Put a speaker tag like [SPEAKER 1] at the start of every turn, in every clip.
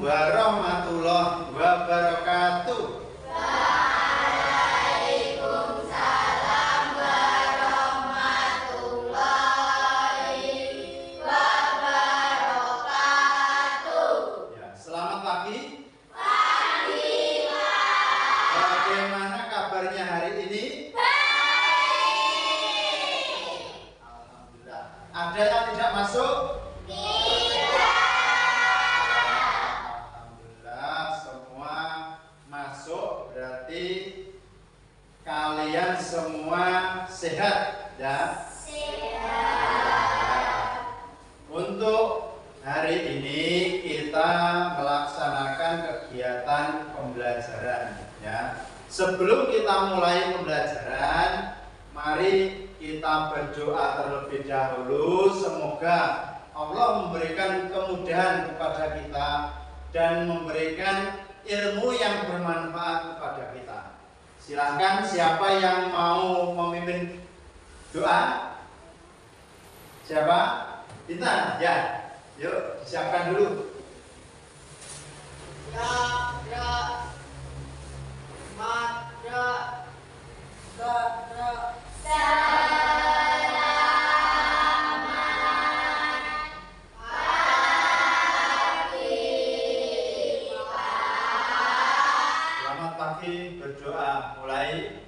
[SPEAKER 1] warahmatullahi wabarakatuh.
[SPEAKER 2] Waalaikumsalam warahmatullahi wabarakatuh.
[SPEAKER 1] Ya, selamat pagi.
[SPEAKER 2] Pagi, Pak.
[SPEAKER 1] Bagaimana kabarnya hari ini?
[SPEAKER 2] Baik.
[SPEAKER 1] Alhamdulillah. Ada yang tidak masuk? Kalian semua sehat ya? Sehat. Untuk hari ini kita melaksanakan kegiatan pembelajaran ya. Sebelum kita mulai pembelajaran, mari kita berdoa terlebih dahulu. Semoga Allah memberikan kemudahan kepada kita dan memberikan ilmu yang bermanfaat kepada kita. Silakan, siapa yang mau memimpin doa? Siapa? Kita? Ya. Yuk, disiapkan dulu. Selamat pagi, berdoa mulai.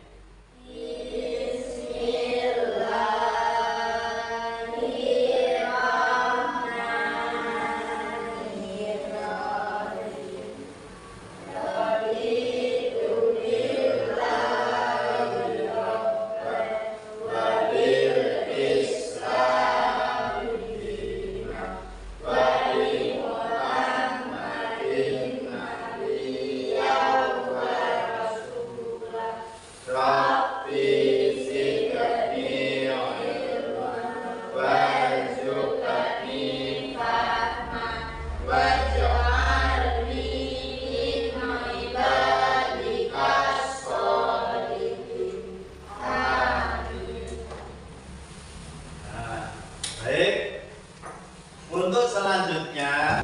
[SPEAKER 1] Untuk selanjutnya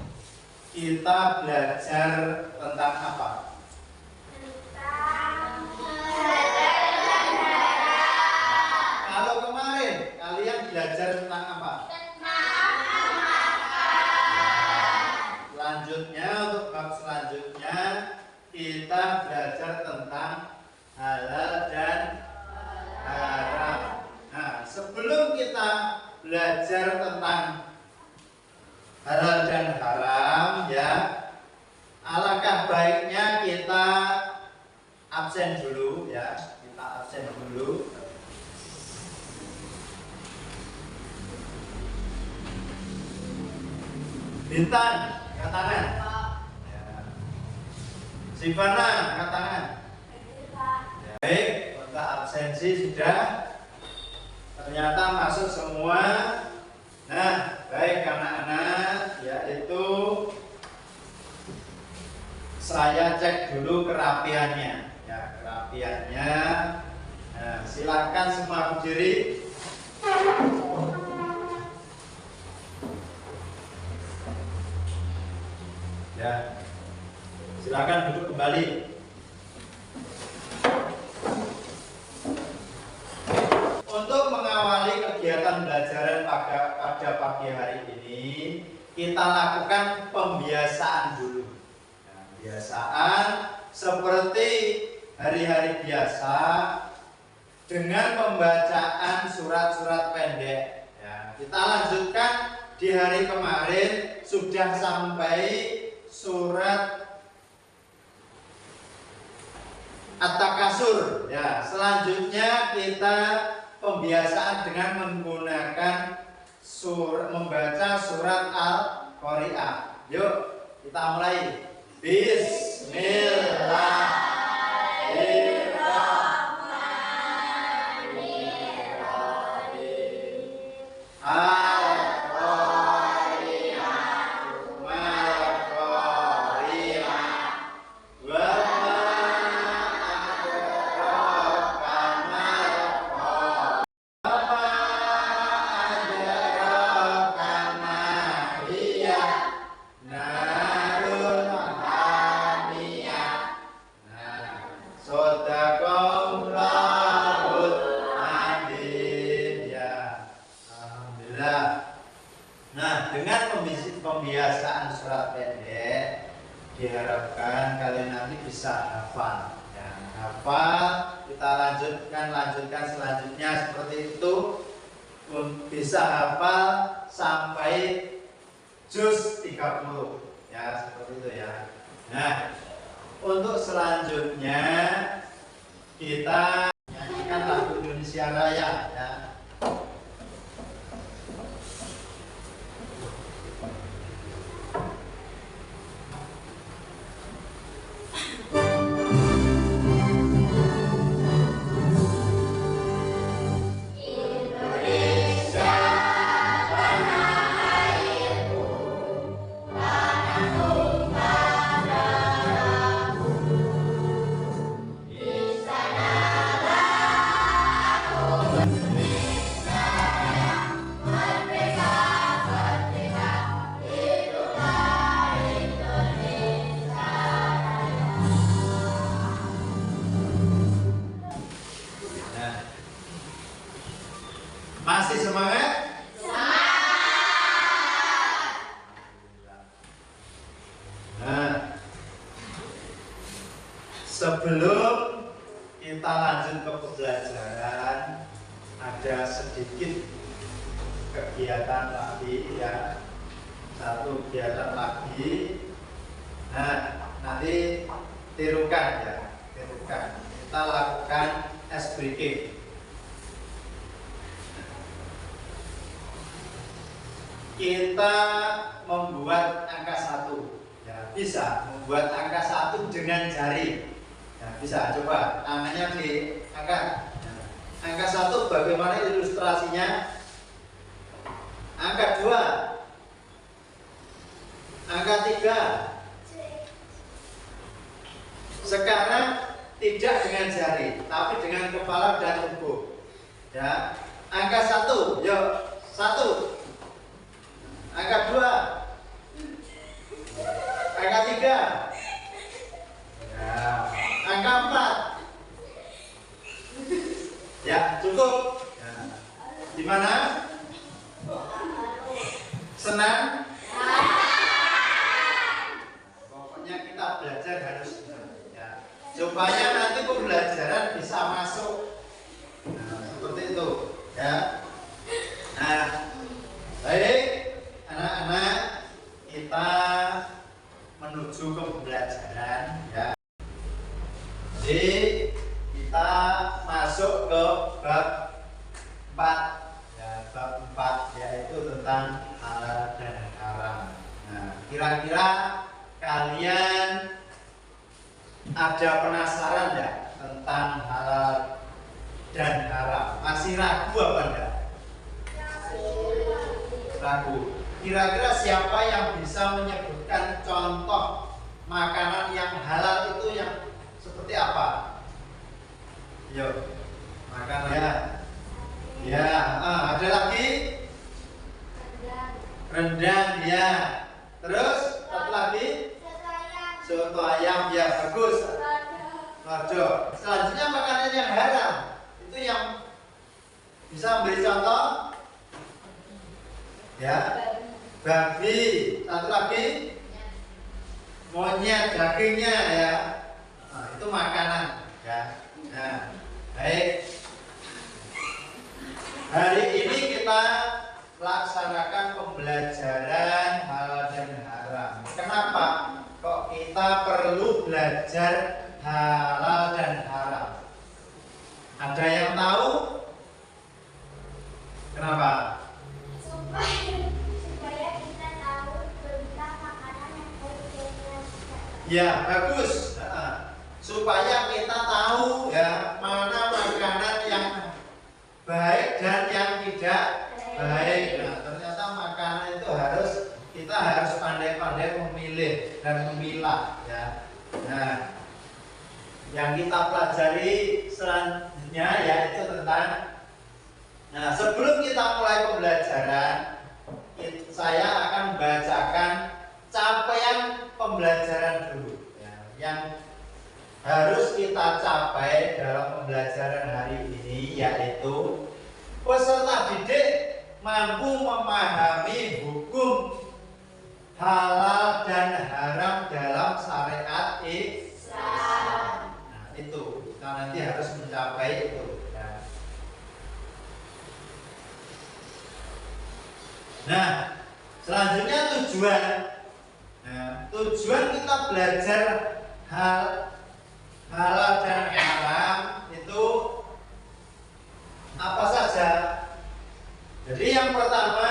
[SPEAKER 1] kita belajar tentang apa? Kalau kemarin kalian belajar tentang apa? Selanjutnya, untuk bab selanjutnya kita belajar tentang halal dan haram. Nah, sebelum kita belajar tentang halal dan haram ya, alangkah baiknya kita absen dulu ya, kita absen dulu. Bintan, angkat tangan. Ya. Sivana, angkat tangan. Ya. Baik, untuk absensi sudah. Ternyata masuk semua. Nah, baik anak-anak, yaitu saya cek dulu kerapiannya. Ya, kerapiannya. Nah, silakan semua berdiri. Ya, silakan duduk kembali. Untuk mengawali kegiatan belajaran pada pagi hari ini, kita lakukan pembiasaan dulu. Nah, pembiasaan seperti hari-hari biasa dengan pembacaan surat-surat pendek. Ya, kita lanjutkan di hari kemarin sudah sampai surat At-Takasur. Ya, selanjutnya kita pembiasaan dengan menggunakan membaca surat Al-Qari'ah. Yuk, kita mulai. Bismillahirrahmanirrahim. Narun pembiasaan surat pendek, diharapkan kalian nanti bisa hafal. Ya, hafal, kita lanjutkan selanjutnya seperti itu. Bisa hafal sampai juz 30. Ya, seperti itu ya. Nah, untuk selanjutnya kita nyanyikan lagu Indonesia Raya ya. Masih semangat? Nah, sebelum kita lanjut ke pembelajaran, ada sedikit kegiatan lagi ya. Satu kegiatan lagi. Nah, nanti tirukan ya, tirukan. Kita lakukan ice breaking. Kita membuat angka 1 ya, bisa membuat angka 1 dengan jari ya, bisa. Coba tangannya diangkat. Nah, angka 1 bagaimana ilustrasinya? Angka 2, angka 3. Sekarang tidak dengan jari tapi dengan kepala dan tubuh ya. Angka 1, yuk 1. Angka 2, angka 3, ya, angka 4, ya cukup. Ya. Gimana? Senang? Pokoknya kita belajar harus senang, ya. Supaya nanti pembelajaran bisa masuk. Nah, seperti itu, ya. Nah, baik. Anak-anak, kita menuju ke pembelajaran ya. Jadi kita masuk ke bab 4 ya, bab 4 yaitu tentang halal dan haram. Nah, kira-kira kalian ada penasaran ya tentang halal dan haram? Masih ragu apa enggak? Ragu. Kira-kira siapa yang bisa menyebutkan contoh makanan yang halal itu yang seperti apa? Yuk, makanan ya. Ya, ada lagi? Rendang ya. Terus satu lagi? Soto ayam ya, bagus. Waduh. Selanjutnya makanan yang haram itu yang bisa memberi contoh? Ya. Babi, satu lagi monyet dagingnya ya. Nah, itu makanan ya. Nah, baik. Hari ini kita laksanakan pembelajaran halal dan haram. Kenapa kok kita perlu belajar halal dan haram? Ada yang tahu? Kenapa? Ya, bagus. Supaya kita tahu ya mana makanan yang baik dan yang tidak baik. Nah, ternyata makanan itu kita harus pandai-pandai memilih dan memilah ya. Nah, yang kita pelajari selanjutnya yaitu tentang. Nah, sebelum kita mulai pembelajaran, saya akan bacakan capaian pembelajaran dulu ya, yang harus kita capai dalam pembelajaran hari ini, yaitu peserta didik mampu memahami hukum halal dan haram dalam syariat
[SPEAKER 2] Islam.
[SPEAKER 1] Nah, itu kita nanti harus mencapai itu. Nah, selanjutnya tujuan. Nah, tujuan kita belajar halal dan haram itu apa saja? Jadi yang pertama,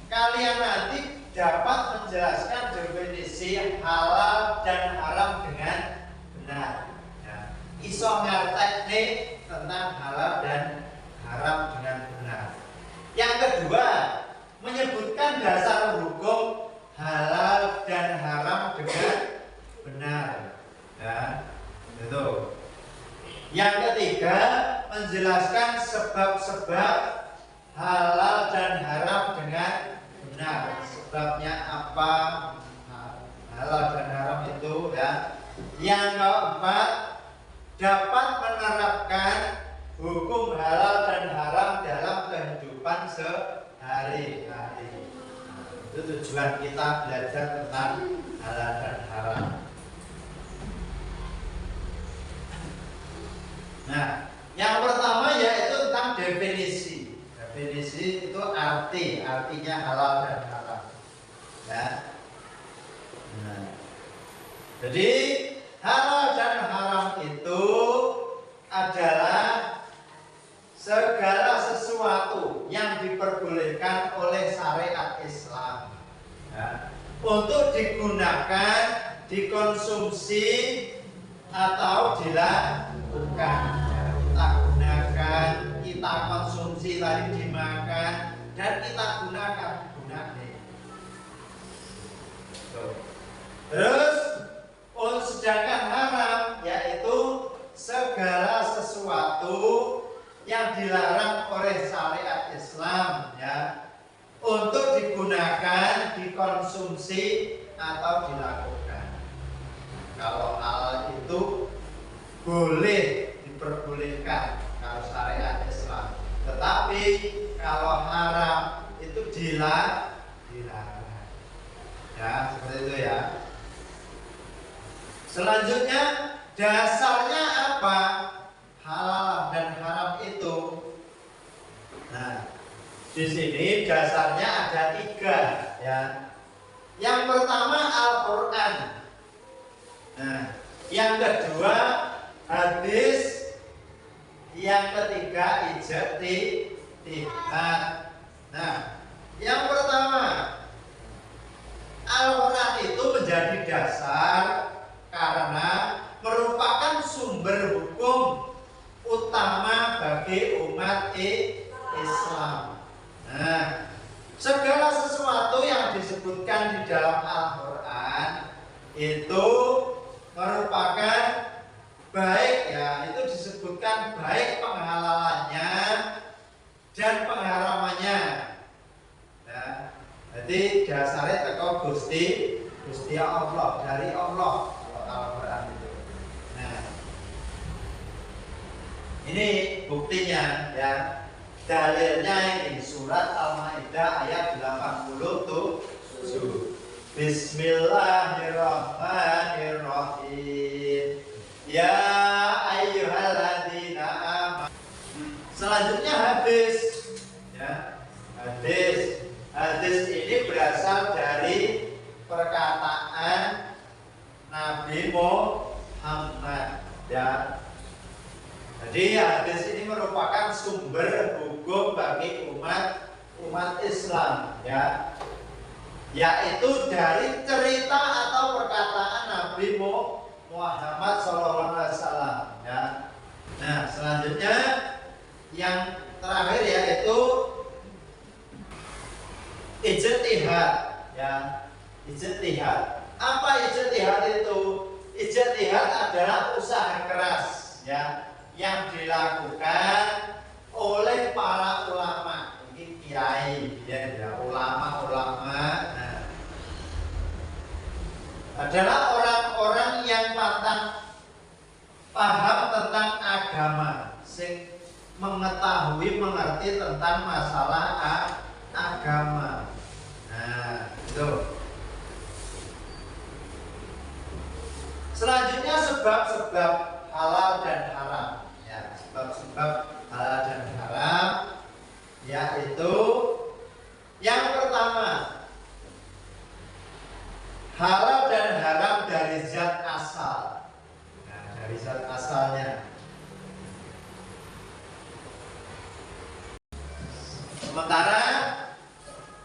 [SPEAKER 1] kalian nanti dapat menjelaskan definisi halal dan haram dengan benar. Ya. Iso ngertekne tentang halal dan haram dengan benar. Yang kedua, menyebutkan dasar hukum halal dan haram dengan benar. Ya, itu. Yang ketiga, menjelaskan sebab-sebab halal dan haram dengan benar. Sebabnya apa? Halal dan haram itu ya. Yang keempat, dapat menerapkan hukum halal dan haram dalam kehidupan sehari-hari. Itu tujuan kita belajar tentang halal dan haram. Nah, yang pertama yaitu tentang definisi. Definisi itu artinya halal dan haram. Ya. Nah, jadi halal dan haram itu adalah segala sesuatu yang diperbolehkan oleh syariat Islam, ya, untuk digunakan, dikonsumsi atau dilakukan. Ya, kita gunakan, kita konsumsi, tadi dimakan, dan kita gunakan. Terus, sedangkan haram yaitu segala sesuatu yang dilarang oleh syariat Islam, ya, untuk digunakan, dikonsumsi atau dilakukan. Kalau halal itu boleh diperbolehkan kalau syariat Islam, tetapi kalau haram itu dilarang. Ya, seperti itu ya. Selanjutnya, dasarnya apa? Halal dan haram itu. Nah, di sini dasarnya ada 3, ya. Yang pertama Al-Quran. Nah, yang kedua hadis. Yang ketiga ijtihad. Nah, yang pertama Al-Quran itu menjadi dasar karena merupakan sumber hukum utama bagi umat Islam. Nah, segala sesuatu yang disebutkan di dalam Al-Quran itu merupakan baik, ya, itu disebutkan baik penghalalannya dan pengharamannya. Ya, jadi dasarnya teko Gusti Allah, dari Allah kalau Al-Quran itu. Nah, ini buktinya, ya. Dalilnya ini surat Al-Maidah ayat 87. Bismillahirrahmanirrahim. Ya ayyuhalladzina amanu. Selanjutnya hadis, ya. Hadis ini berasal dari perkataan Nabi Muhammad, ya. Jadi hadis ini merupakan sumber hukum bagi umat Islam, ya, yaitu dari cerita atau perkataan Nabi Muhammad SAW, ya. Nah, selanjutnya yang terakhir yaitu ijtihad, ya. Ijtihad. Apa ijtihad itu? Ijtihad adalah usaha keras, ya, yang dilakukan oleh para ulama. Ini kiai, ya, ulama. Nah, adalah orang-orang yang paham tentang agama, sing mengerti tentang masalah agama. Nah, itu. sebab-sebab halal dan haram. Ya, sebab-sebab halal dan haram yaitu yang pertama, halal dan haram dari zat asal. Nah, dari zat asalnya. Sementara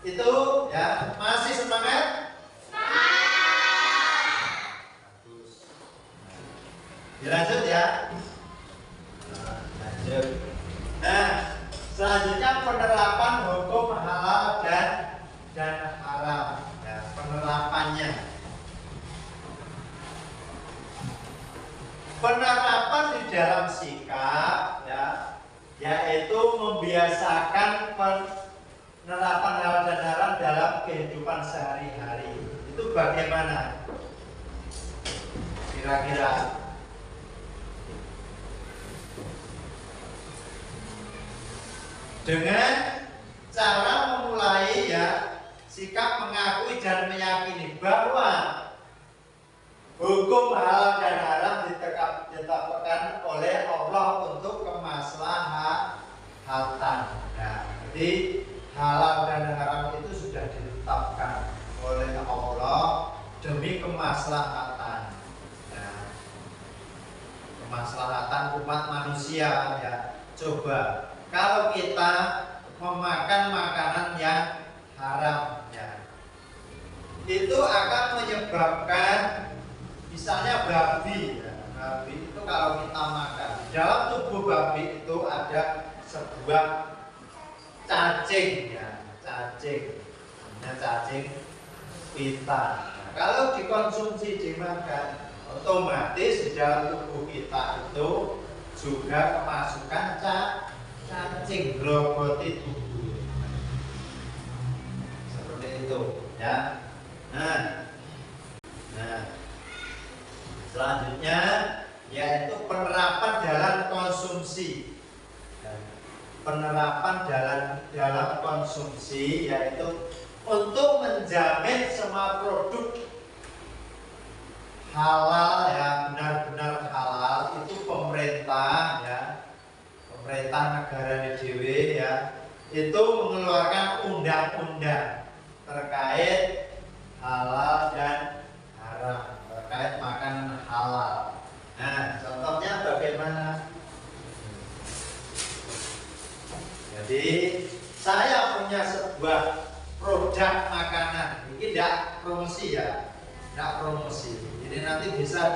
[SPEAKER 1] itu ya masih semangat? Bagus. Dilanjut ya. Lanjut. Nah, selanjutnya penerapan hukum halal dan haram. Ya, penerapannya. Penerapan di dalam sikap ya, yaitu membiasakan penerapan halal dan haram dalam kehidupan sehari-hari. Itu bagaimana? Kira-kira dengan cara memulai ya sikap mengakui dan meyakini bahwa hukum halal dan haram ditetapkan oleh Allah untuk kemaslahatan. Nah, jadi halal dan haram itu sudah ditetapkan oleh Allah demi kemaslahatan. Nah, kemaslahatan umat manusia ya. Coba kalau kita memakan makanan yang haram ya, itu akan menyebabkan misalnya babi ya, babi itu kalau kita makan dalam tubuh babi itu ada sebuah cacing ya, cacing pita. Nah, kalau dikonsumsi dimakan, otomatis di dalam tubuh kita itu juga kemasukan cacing globoti tubuh. Seperti itu ya. Nah, selanjutnya yaitu penerapan dalam konsumsi. Penerapan dalam konsumsi yaitu untuk menjamin semua produk halal ya, benar-benar halal itu pemerintah ya, pemerintah negara DW ya, itu mengeluarkan undang-undang terkait halal dan haram, terkait makanan halal. Nah, contohnya bagaimana? Jadi saya punya sebuah produk makanan, ini tidak promosi ya, tidak promosi. Ini nanti bisa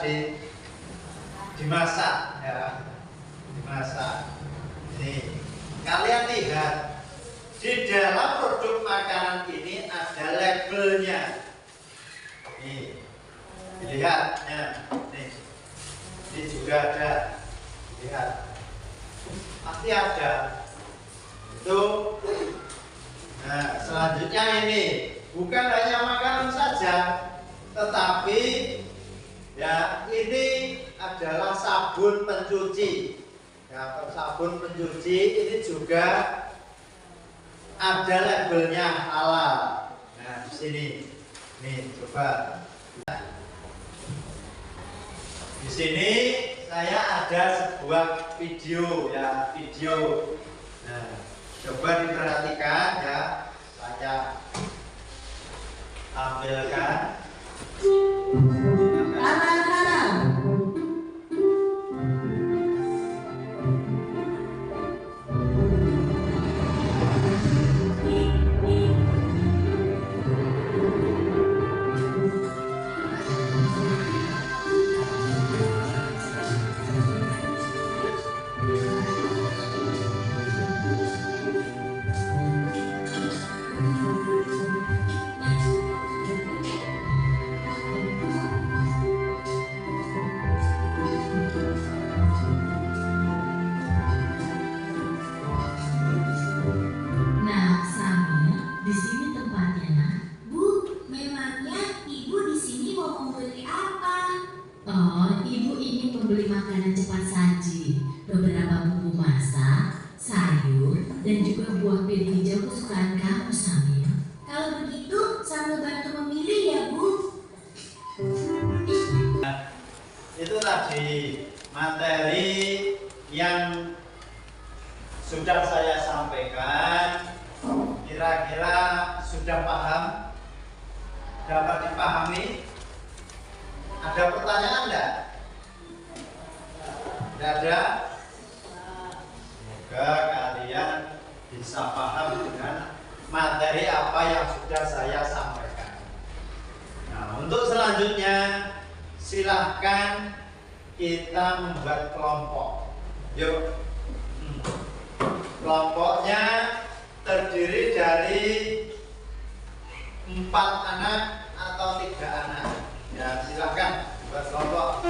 [SPEAKER 1] dimasak ya, dimasak. Ini kalian lihat di dalam produk makanan ini ada labelnya. Nih, dilihat ya, nih, ini juga ada, lihat, pasti ada. Itu. Nah, selanjutnya ini bukan hanya makanan saja, tetapi ya ini adalah sabun pencuci. Ya, sabun pencuci ini juga ada labelnya halal. Nah, di sini, nih coba. Di sini saya ada sebuah video ya, video. Nah, coba diperhatikan ya, saya tampilkan.
[SPEAKER 2] membeli makanan cepat saji, beberapa bumbu masak, sayur, dan juga buah pir hijau kesukaan kamu, Samir.
[SPEAKER 3] Kalau begitu, sambil bantu memilih ya, Bu.
[SPEAKER 1] Itu tadi dipahami? Ada pertanyaan enggak? Tidak ada? Semoga kalian bisa paham dengan materi apa yang sudah saya sampaikan. Nah, untuk selanjutnya silahkan kita membuat kelompok. Yuk. Kelompoknya terdiri dari 4 anak atau 3 anak. Ya, silahkan buat kelompok.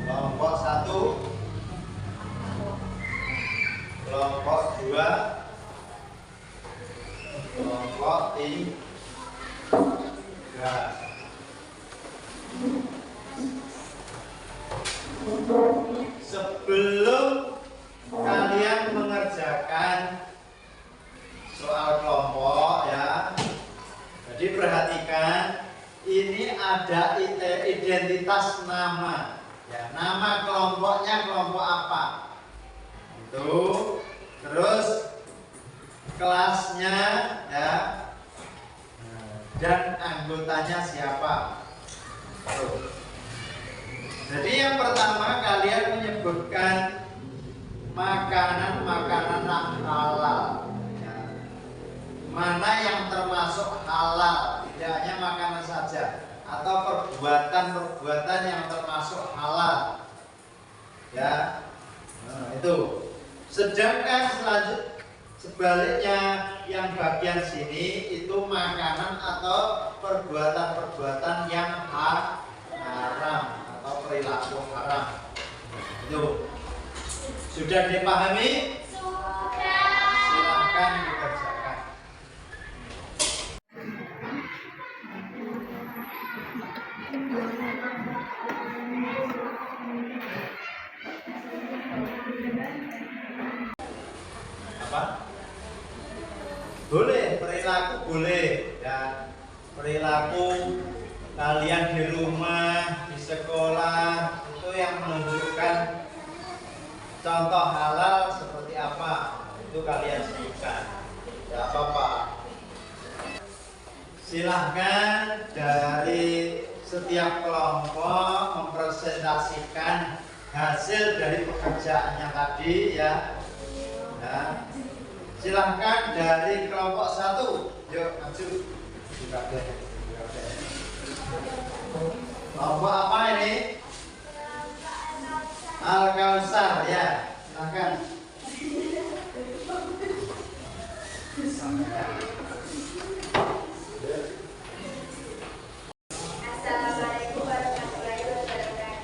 [SPEAKER 1] Kelompok 1, kelompok 2, kelompok 3. Sebelum kalian mengerjakan soal kelompok ya, jadi perhatikan ini ada identitas nama ya, nama kelompoknya kelompok apa itu, terus kelasnya ya, dan anggotanya siapa. Jadi yang pertama kalian menyebutkan makanan-makanan halal ya. Mana yang termasuk halal, tidak hanya makanan saja, atau perbuatan-perbuatan yang termasuk halal ya. Nah, itu. Sedangkan sebaliknya yang bagian sini itu makanan atau perbuatan-perbuatan yang haram atau perilaku haram. Itu sudah dipahami? Sudah. Silakan dikerjakan. Apa? Boleh, perilaku boleh ya. Perilaku kalian di rumah, di sekolah itu yang menunjukkan contoh halal seperti apa, itu kalian sebutkan. Tidak apa-apa. Silahkan dari setiap kelompok mempresentasikan hasil dari pekerjaannya tadi ya. Ya. Silahkan dari kelompok 1. Yuk maju. Kelompok apa ini? Al-Kausar ya. Silahkan.
[SPEAKER 3] Assalamualaikum warahmatullahi wabarakatuh.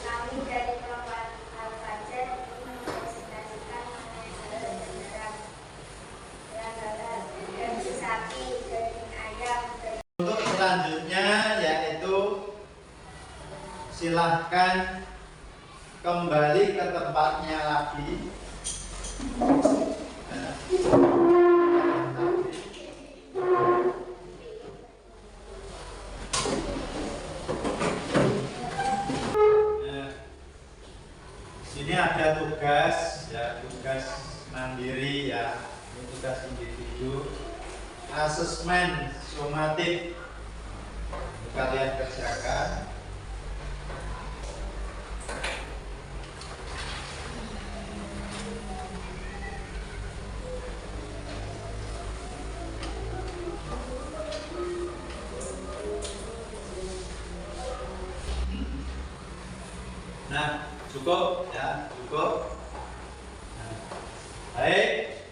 [SPEAKER 3] Kami dari kelompok Al-Fajar ingin mempresentasikan daging sapi, daging ayam.
[SPEAKER 1] Untuk selanjutnya yaitu silahkan kembali ke tempatnya lagi. Sini ada tugas ya, tugas mandiri ya, ini tugas individu, asesmen sumatif kalian kerjakan. Nah, cukup ya, cukup. Nah, baik,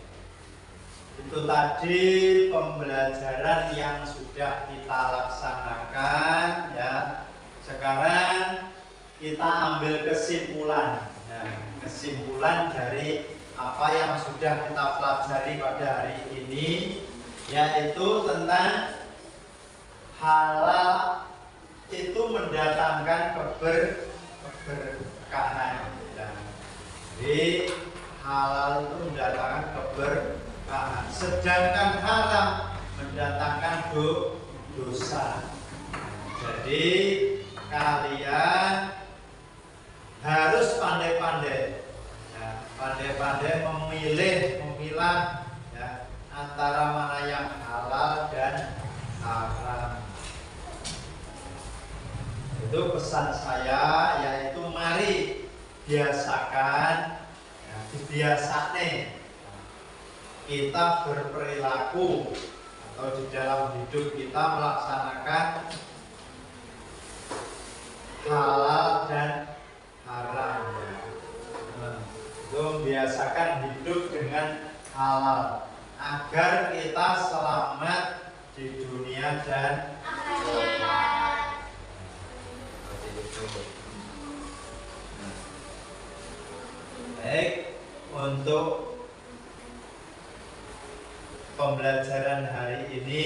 [SPEAKER 1] itu tadi pembelajaran yang sudah kita laksanakan ya. Sekarang kita ambil kesimpulan. Nah, kesimpulan dari apa yang sudah kita pelajari pada hari ini, yaitu tentang halal itu mendatangkan keberkahan. Jadi halal itu mendatangkan keberkahan, sedangkan haram mendatangkan dosa. Jadi kalian harus pandai-pandai, ya, pandai-pandai memilah ya, antara mana yang halal dan haram. Itu pesan saya, yaitu mari biasakan, ya, dibiasane kita berperilaku atau di dalam hidup kita melaksanakan halal dan haram. Itu membiasakan hidup dengan halal agar kita selamat di dunia dan akhirat. Baik, untuk pembelajaran hari ini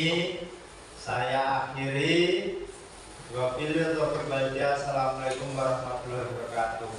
[SPEAKER 1] saya akhiri. Wabillahi taufiq wal hidayah. Assalamualaikum warahmatullahi wabarakatuh.